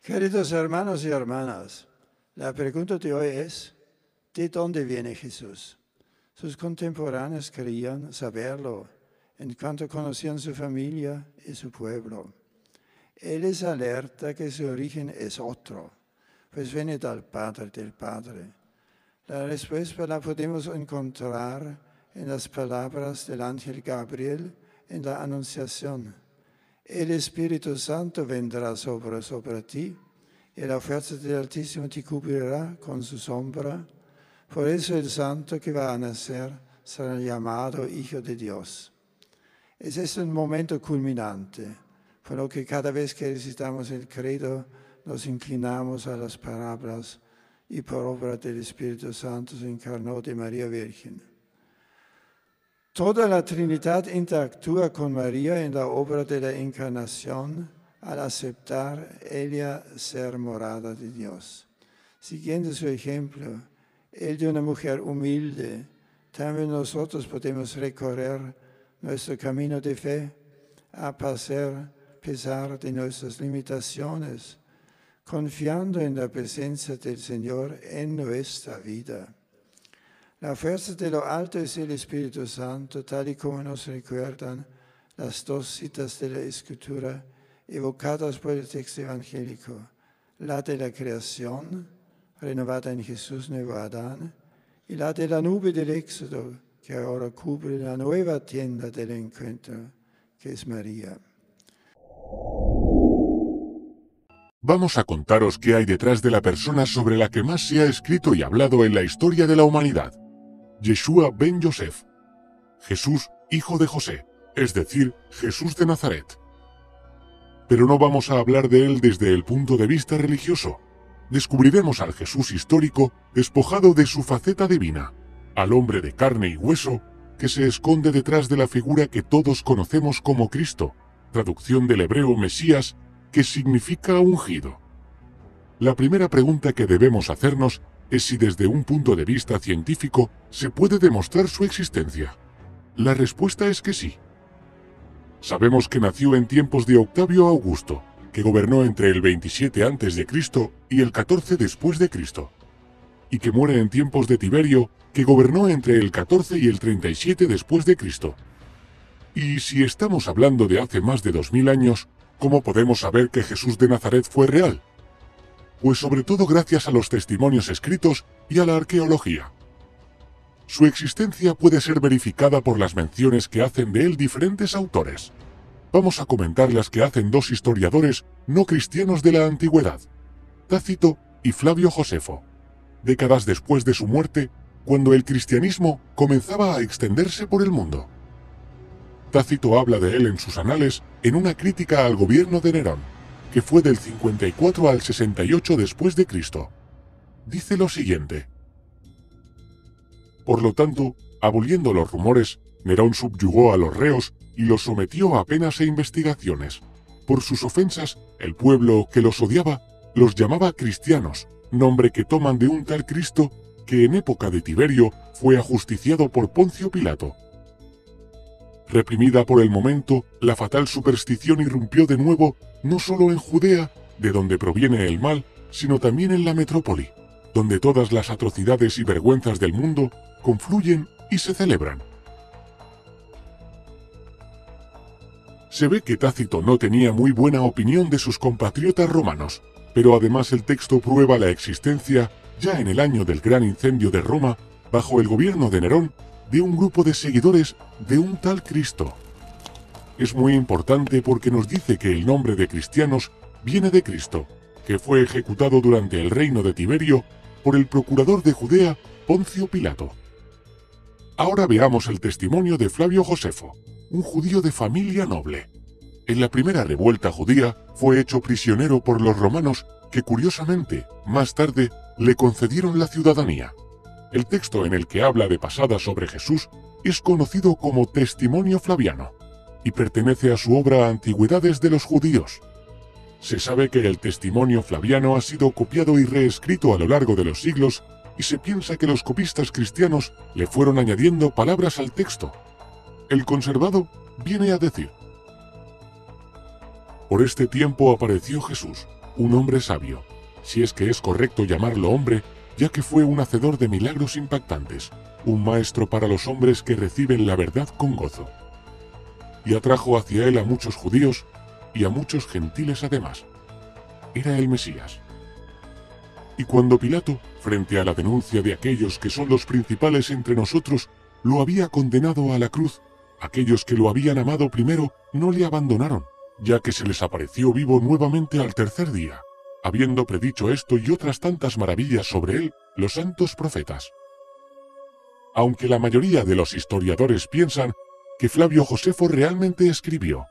Queridos hermanos y hermanas, la pregunta de hoy es, ¿de dónde viene Jesús? Sus contemporáneos querían saberlo, en cuanto conocían su familia y su pueblo. Él les alerta que su origen es otro, pues viene del Padre. La respuesta la podemos encontrar en las palabras del ángel Gabriel en la Anunciación. El Espíritu Santo vendrá sobre ti, y la fuerza del Altísimo te cubrirá con su sombra. Por eso el santo que va a nacer será llamado Hijo de Dios. Es un momento culminante, por lo que cada vez que recitamos el credo nos inclinamos a las palabras y por obra del Espíritu Santo se encarnó de María Virgen. Toda la Trinidad interactúa con María en la obra de la encarnación al aceptar ella ser morada de Dios. Siguiendo su ejemplo, el de una mujer humilde, también nosotros podemos recorrer nuestro camino de fe a pesar de nuestras limitaciones, confiando en la presencia del Señor en nuestra vida. La fuerza de lo alto es el Espíritu Santo, tal y como nos recuerdan las dos citas de la Escritura evocadas por el texto evangélico, la de la creación, renovada en Jesús, nuevo Adán, y la de la nube del Éxodo, que ahora cubre la nueva tienda del encuentro, que es María. Vamos a contaros qué hay detrás de la persona sobre la que más se ha escrito y hablado en la historia de la humanidad. Yeshua ben Yosef, Jesús, hijo de José, es decir, Jesús de Nazaret. Pero no vamos a hablar de él desde el punto de vista religioso. Descubriremos al Jesús histórico despojado de su faceta divina, al hombre de carne y hueso que se esconde detrás de la figura que todos conocemos como Cristo, traducción del hebreo Mesías, que significa ungido. La primera pregunta que debemos hacernos es si desde un punto de vista científico se puede demostrar su existencia. La respuesta es que sí. Sabemos que nació en tiempos de Octavio Augusto, que gobernó entre el 27 a.C. y el 14 después de Cristo, y que muere en tiempos de Tiberio, que gobernó entre el 14 y el 37 después de Cristo. Y si estamos hablando de hace más de 2000 años, ¿cómo podemos saber que Jesús de Nazaret fue real? Pues sobre todo gracias a los testimonios escritos y a la arqueología. Su existencia puede ser verificada por las menciones que hacen de él diferentes autores. Vamos a comentar las que hacen dos historiadores no cristianos de la antigüedad, Tácito y Flavio Josefo, décadas después de su muerte, cuando el cristianismo comenzaba a extenderse por el mundo. Tácito habla de él en sus anales en una crítica al gobierno de Nerón, que fue del 54 al 68 después de Cristo. Dice lo siguiente: por lo tanto, aboliendo los rumores, Nerón subyugó a los reos y los sometió a penas e investigaciones. Por sus ofensas, el pueblo que los odiaba los llamaba cristianos, nombre que toman de un tal Cristo que en época de Tiberio fue ajusticiado por Poncio Pilato. Reprimida por el momento, la fatal superstición irrumpió de nuevo no solo en Judea, de donde proviene el mal, sino también en la metrópoli, donde todas las atrocidades y vergüenzas del mundo confluyen y se celebran. Se ve que Tácito no tenía muy buena opinión de sus compatriotas romanos, pero además el texto prueba la existencia, ya en el año del gran incendio de Roma, bajo el gobierno de Nerón, de un grupo de seguidores de un tal Cristo. Es muy importante porque nos dice que el nombre de cristianos viene de Cristo, que fue ejecutado durante el reino de Tiberio por el procurador de Judea, Poncio Pilato. Ahora veamos el testimonio de Flavio Josefo, un judío de familia noble. En la primera revuelta judía fue hecho prisionero por los romanos que curiosamente, más tarde, le concedieron la ciudadanía. El texto en el que habla de pasada sobre Jesús es conocido como Testimonio Flaviano. y pertenece a su obra Antigüedades de los Judíos. Se sabe que el testimonio flaviano ha sido copiado y reescrito a lo largo de los siglos, y se piensa que los copistas cristianos le fueron añadiendo palabras al texto. El conservado viene a decir: por este tiempo apareció Jesús, un hombre sabio, si es que es correcto llamarlo hombre, ya que fue un hacedor de milagros impactantes, un maestro para los hombres que reciben la verdad con gozo. Y atrajo hacia él a muchos judíos y a muchos gentiles además. Era el Mesías. Y cuando Pilato, frente a la denuncia de aquellos que son los principales entre nosotros, lo había condenado a la cruz, aquellos que lo habían amado primero no le abandonaron, ya que se les apareció vivo nuevamente al tercer día, habiendo predicho esto y otras tantas maravillas sobre él los santos profetas. Aunque la mayoría de los historiadores piensan que Flavio Josefo realmente escribió: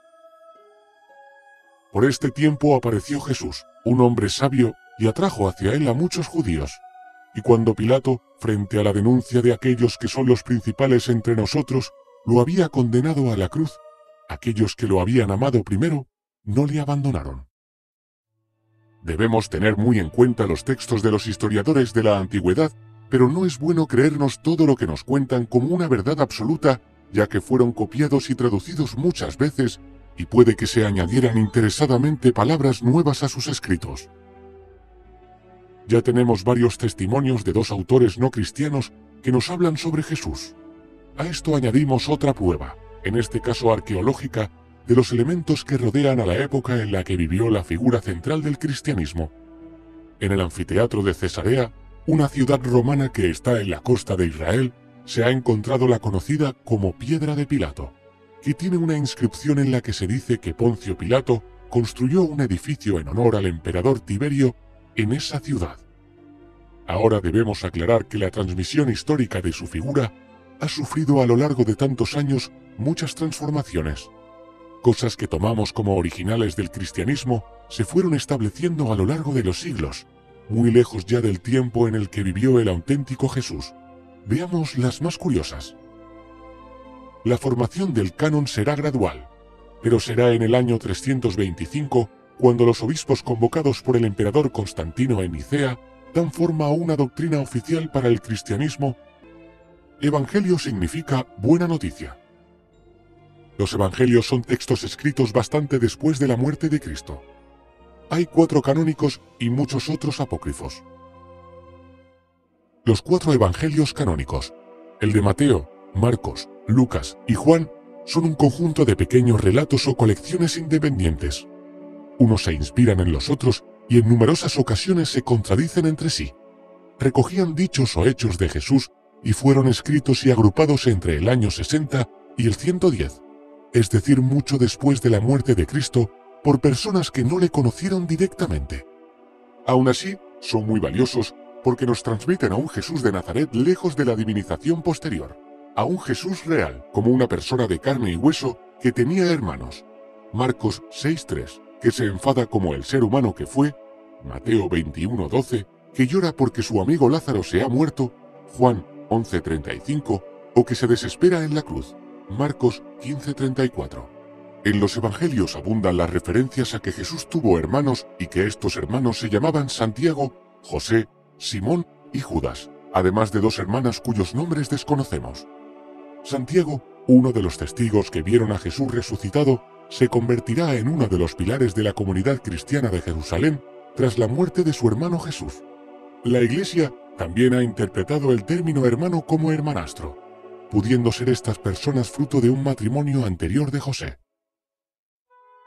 por este tiempo apareció Jesús, un hombre sabio, y atrajo hacia él a muchos judíos. Y cuando Pilato, frente a la denuncia de aquellos que son los principales entre nosotros, lo había condenado a la cruz, aquellos que lo habían amado primero no le abandonaron. Debemos tener muy en cuenta los textos de los historiadores de la antigüedad, pero no es bueno creernos todo lo que nos cuentan como una verdad absoluta, ya que fueron copiados y traducidos muchas veces, y puede que se añadieran interesadamente palabras nuevas a sus escritos. Ya tenemos varios testimonios de dos autores no cristianos que nos hablan sobre Jesús. A esto añadimos otra prueba, en este caso arqueológica, de los elementos que rodean a la época en la que vivió la figura central del cristianismo. En el anfiteatro de Cesarea, una ciudad romana que está en la costa de Israel, se ha encontrado la conocida como Piedra de Pilato, que tiene una inscripción en la que se dice que Poncio Pilato construyó un edificio en honor al emperador Tiberio en esa ciudad. Ahora debemos aclarar que la transmisión histórica de su figura ha sufrido a lo largo de tantos años muchas transformaciones. Cosas que tomamos como originales del cristianismo se fueron estableciendo a lo largo de los siglos, muy lejos ya del tiempo en el que vivió el auténtico Jesús. Veamos las más curiosas. La formación del canon será gradual, pero será en el año 325 cuando los obispos convocados por el emperador Constantino en Nicea dan forma a una doctrina oficial para el cristianismo. Evangelio significa buena noticia. Los evangelios son textos escritos bastante después de la muerte de Cristo. Hay 4 canónicos y muchos otros apócrifos. Los 4 evangelios canónicos, el de Mateo, Marcos, Lucas y Juan, son un conjunto de pequeños relatos o colecciones independientes. Unos se inspiran en los otros y en numerosas ocasiones se contradicen entre sí. Recogían dichos o hechos de Jesús y fueron escritos y agrupados entre el año 60 y el 110, es decir, mucho después de la muerte de Cristo, por personas que no le conocieron directamente. Aún así, son muy valiosos porque nos transmiten a un Jesús de Nazaret lejos de la divinización posterior, a un Jesús real, como una persona de carne y hueso que tenía hermanos. Marcos 6:3, que se enfada como el ser humano que fue. Mateo 21:12, que llora porque su amigo Lázaro se ha muerto. Juan 11:35, o que se desespera en la cruz. Marcos 15:34. En los evangelios abundan las referencias a que Jesús tuvo hermanos y que estos hermanos se llamaban Santiago, José, Simón y Judas, además de 2 hermanas cuyos nombres desconocemos. Santiago, uno de los testigos que vieron a Jesús resucitado, se convertirá en uno de los pilares de la comunidad cristiana de Jerusalén tras la muerte de su hermano Jesús. La Iglesia también ha interpretado el término hermano como hermanastro, pudiendo ser estas personas fruto de un matrimonio anterior de José.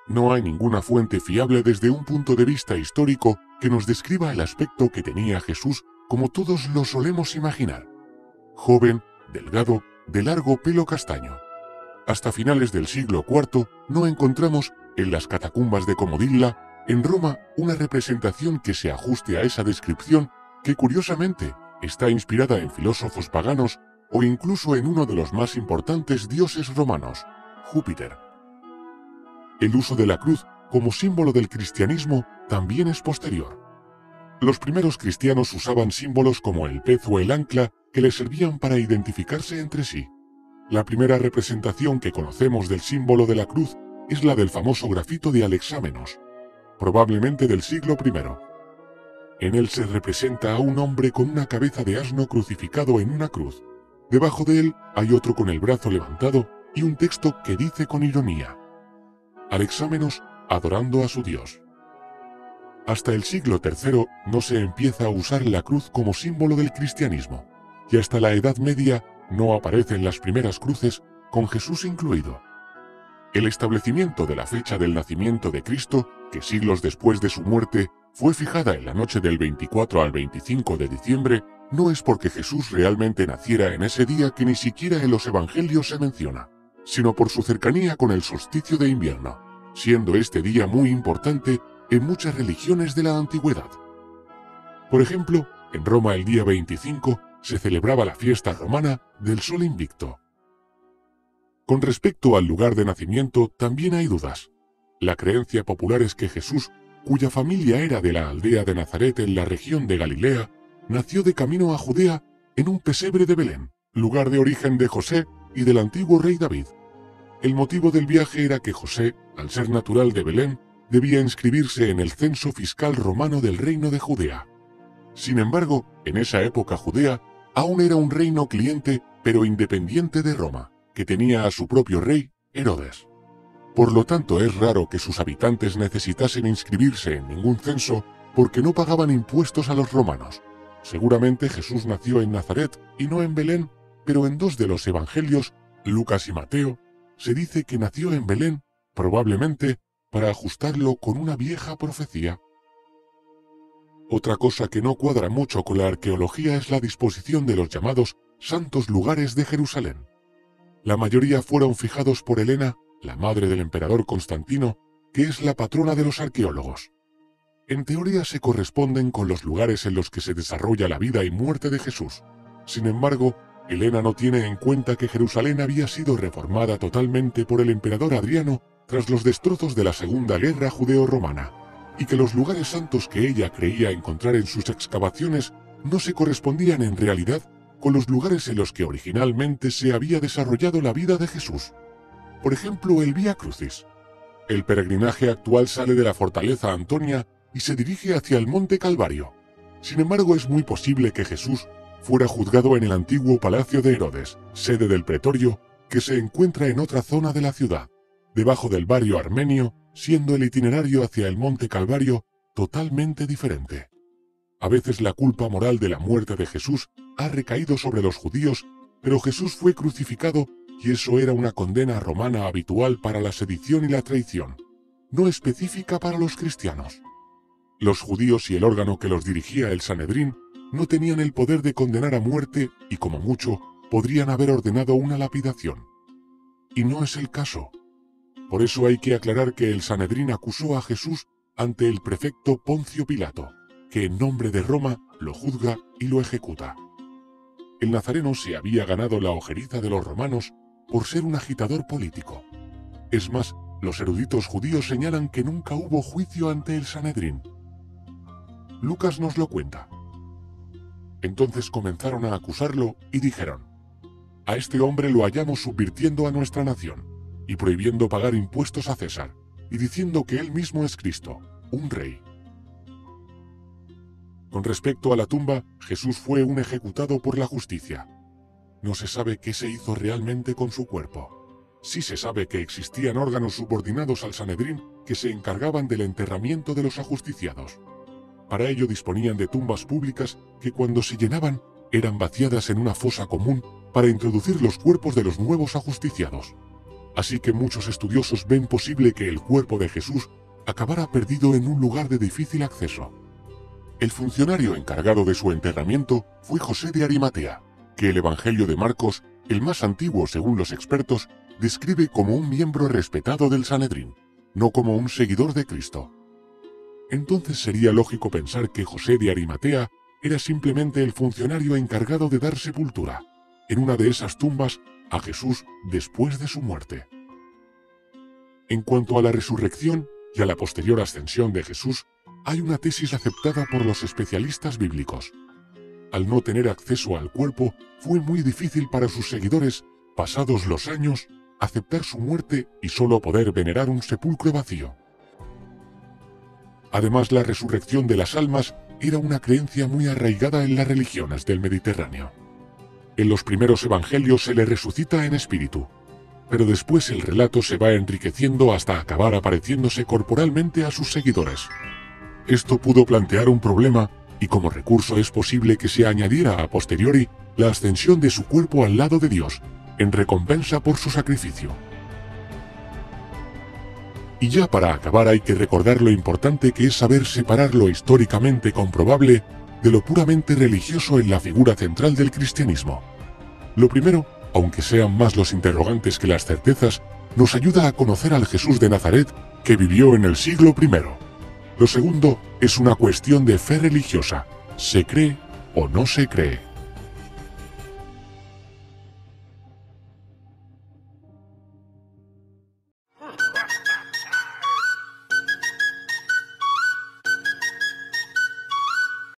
No hay ninguna fuente fiable desde un punto de vista histórico que nos describa el aspecto que tenía Jesús como todos lo solemos imaginar. Joven, delgado, de largo pelo castaño. Hasta finales del siglo IV no encontramos, en las catacumbas de Comodilla, en Roma, una representación que se ajuste a esa descripción que curiosamente está inspirada en filósofos paganos o incluso en uno de los más importantes dioses romanos, Júpiter. El uso de la cruz como símbolo del cristianismo también es posterior. Los primeros cristianos usaban símbolos como el pez o el ancla que les servían para identificarse entre sí. La primera representación que conocemos del símbolo de la cruz es la del famoso grafito de Alexámenos, probablemente del siglo I. En él se representa a un hombre con una cabeza de asno crucificado en una cruz. Debajo de él hay otro con el brazo levantado y un texto que dice con ironía: Alexámenos adorando a su Dios. Hasta el siglo III no se empieza a usar la cruz como símbolo del cristianismo, y hasta la Edad Media no aparecen las primeras cruces, con Jesús incluido. El establecimiento de la fecha del nacimiento de Cristo, que siglos después de su muerte fue fijada en la noche del 24 al 25 de diciembre, no es porque Jesús realmente naciera en ese día que ni siquiera en los evangelios se menciona, sino por su cercanía con el solsticio de invierno, siendo este día muy importante en muchas religiones de la antigüedad. Por ejemplo, en Roma el día 25 se celebraba la fiesta romana del Sol Invicto. Con respecto al lugar de nacimiento también hay dudas. La creencia popular es que Jesús, cuya familia era de la aldea de Nazaret en la región de Galilea, nació de camino a Judea en un pesebre de Belén, lugar de origen de José y del antiguo rey David. El motivo del viaje era que José, al ser natural de Belén, debía inscribirse en el censo fiscal romano del reino de Judea. Sin embargo, en esa época Judea aún era un reino cliente pero independiente de Roma, que tenía a su propio rey, Herodes. Por lo tanto, es raro que sus habitantes necesitasen inscribirse en ningún censo porque no pagaban impuestos a los romanos. Seguramente Jesús nació en Nazaret y no en Belén, pero en dos de los evangelios, Lucas y Mateo, se dice que nació en Belén, probablemente para ajustarlo con una vieja profecía. Otra cosa que no cuadra mucho con la arqueología es la disposición de los llamados santos lugares de Jerusalén. La mayoría fueron fijados por Helena, la madre del emperador Constantino, que es la patrona de los arqueólogos. En teoría se corresponden con los lugares en los que se desarrolla la vida y muerte de Jesús. Sin embargo, Helena no tiene en cuenta que Jerusalén había sido reformada totalmente por el emperador Adriano tras los destrozos de la Segunda Guerra Judeo-Romana, y que los lugares santos que ella creía encontrar en sus excavaciones no se correspondían en realidad con los lugares en los que originalmente se había desarrollado la vida de Jesús. Por ejemplo, el Vía Crucis. El peregrinaje actual sale de la fortaleza Antonia y se dirige hacia el Monte Calvario. Sin embargo, es muy posible que Jesús fuera juzgado en el antiguo palacio de Herodes, sede del pretorio, que se encuentra en otra zona de la ciudad, debajo del barrio armenio, siendo el itinerario hacia el Monte Calvario totalmente diferente. A veces la culpa moral de la muerte de Jesús ha recaído sobre los judíos, pero Jesús fue crucificado y eso era una condena romana habitual para la sedición y la traición, no específica para los cristianos. Los judíos y el órgano que los dirigía, el Sanedrín, no tenían el poder de condenar a muerte y, como mucho, podrían haber ordenado una lapidación. Y no es el caso. Por eso hay que aclarar que el Sanedrín acusó a Jesús ante el prefecto Poncio Pilato, que en nombre de Roma lo juzga y lo ejecuta. El nazareno se había ganado la ojeriza de los romanos por ser un agitador político. Es más, los eruditos judíos señalan que nunca hubo juicio ante el Sanedrín. Lucas nos lo cuenta. Entonces comenzaron a acusarlo y dijeron: a este hombre lo hallamos subvirtiendo a nuestra nación y prohibiendo pagar impuestos a César, y diciendo que él mismo es Cristo, un rey. Con respecto a la tumba, Jesús fue un ejecutado por la justicia. No se sabe qué se hizo realmente con su cuerpo. Sí se sabe que existían órganos subordinados al Sanedrín que se encargaban del enterramiento de los ajusticiados. Para ello disponían de tumbas públicas que cuando se llenaban eran vaciadas en una fosa común para introducir los cuerpos de los nuevos ajusticiados. Así que muchos estudiosos ven posible que el cuerpo de Jesús acabara perdido en un lugar de difícil acceso. El funcionario encargado de su enterramiento fue José de Arimatea, que el Evangelio de Marcos, el más antiguo según los expertos, describe como un miembro respetado del Sanedrín, no como un seguidor de Cristo. Entonces sería lógico pensar que José de Arimatea era simplemente el funcionario encargado de dar sepultura, en una de esas tumbas, a Jesús después de su muerte. En cuanto a la resurrección y a la posterior ascensión de Jesús, hay una tesis aceptada por los especialistas bíblicos. Al no tener acceso al cuerpo, fue muy difícil para sus seguidores pasados los años, aceptar su muerte y solo poder venerar un sepulcro vacío. Además, la resurrección de las almas era una creencia muy arraigada en las religiones del Mediterráneo. En los primeros evangelios se le resucita en espíritu, pero después el relato se va enriqueciendo hasta acabar apareciéndose corporalmente a sus seguidores. Esto pudo plantear un problema, y como recurso es posible que se añadiera a posteriori la ascensión de su cuerpo al lado de Dios, en recompensa por su sacrificio. Y ya para acabar hay que recordar lo importante que es saber separar lo históricamente comprobable de lo puramente religioso en la figura central del cristianismo. Lo primero, aunque sean más los interrogantes que las certezas, nos ayuda a conocer al Jesús de Nazaret que vivió en el siglo I. Lo segundo es una cuestión de fe religiosa. ¿Se cree o no se cree?